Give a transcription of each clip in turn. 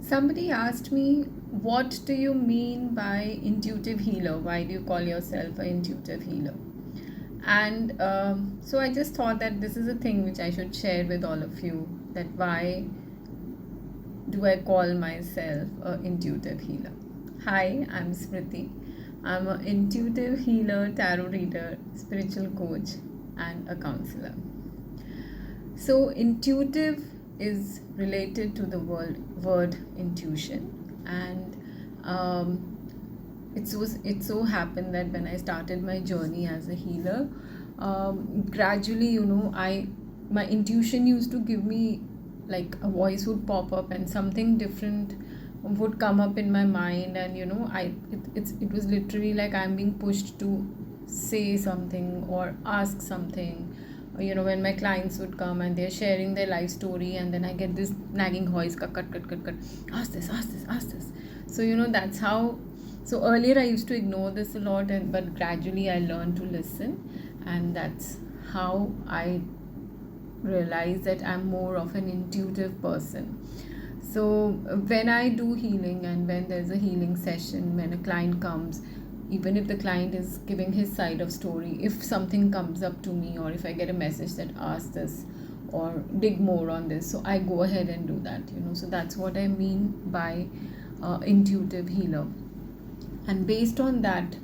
Somebody asked me, what do you mean by intuitive healer? Why do you call yourself an intuitive healer? And so I just thought that this is a thing which I should share with all of you, that why do I call myself an intuitive healer? Hi, I'm Smriti. I'm an intuitive healer, tarot reader, spiritual coach, and a counselor. So, intuitive is related to the word intuition, and it so happened that when I started my journey as a healer, gradually, my intuition used to give me, like, a voice would pop up and something different would come up in my mind, and it was literally like I'm being pushed to say something or ask something. When my clients would come and they're sharing their life story, and then I get this nagging voice, cut, ask this, ask this, ask this. So that's how. So earlier I used to ignore this a lot, but gradually I learned to listen, and that's how I realized that I'm more of an intuitive person. So when I do healing, and when there's a healing session, when a client comes, even if the client is giving his side of story, if something comes up to me, or if I get a message that asks this or dig more on this, so I go ahead and do that. So that's what I mean by intuitive healer. And based on that,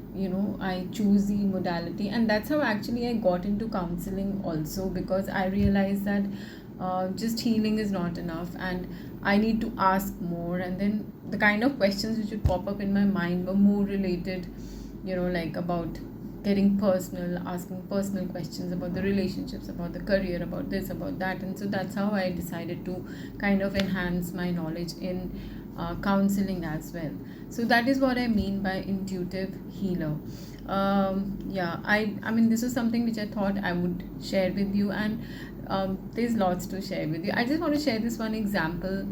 I choose the modality, and that's how actually I got into counseling also, because I realized that just healing is not enough, and I need to ask more. And then the kind of questions which would pop up in my mind were more related, like about getting personal, asking personal questions about the relationships, about the career, about this, about that. And so that's how I decided to kind of enhance my knowledge in counseling as well. So that is what I mean by intuitive healer. I mean, this is something which I thought I would share with you, and there's lots to share with you. I just want to share this one example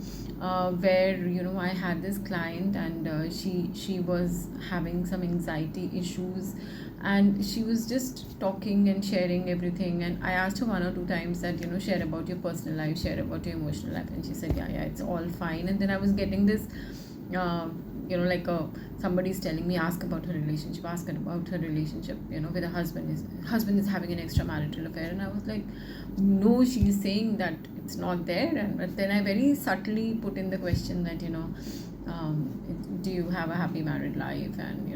where I had this client, and she was having some anxiety issues, and she was just talking and sharing everything. And I asked her one or two times that share about your personal life, share about your emotional life, and she said yeah, it's all fine. And then I was getting this like somebody's telling me, ask about her relationship, with her husband is having an extramarital affair. And I was like, no, she's saying that it's not there. But then I very subtly put in the question that do you have a happy married life, and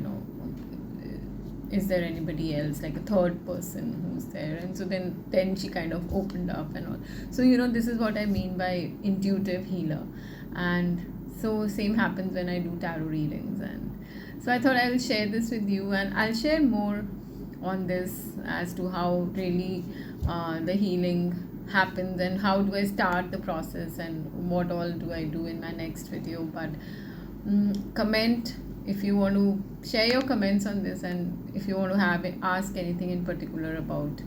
is there anybody else, like a third person who's there? And so then she kind of opened up and all. So this is what I mean by intuitive healer. And so same happens when I do tarot readings. And so I thought I will share this with you, and I'll share more on this as to how really the healing happens, and how do I start the process, and what all do I do in my next video. But comment if you want to share your comments on this, and if you want to ask anything in particular about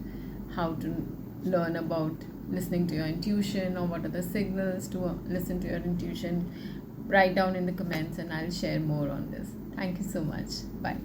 how to learn about listening to your intuition, or what are the signals to listen to your intuition, write down in the comments, and I'll share more on this. Thank you so much. Bye.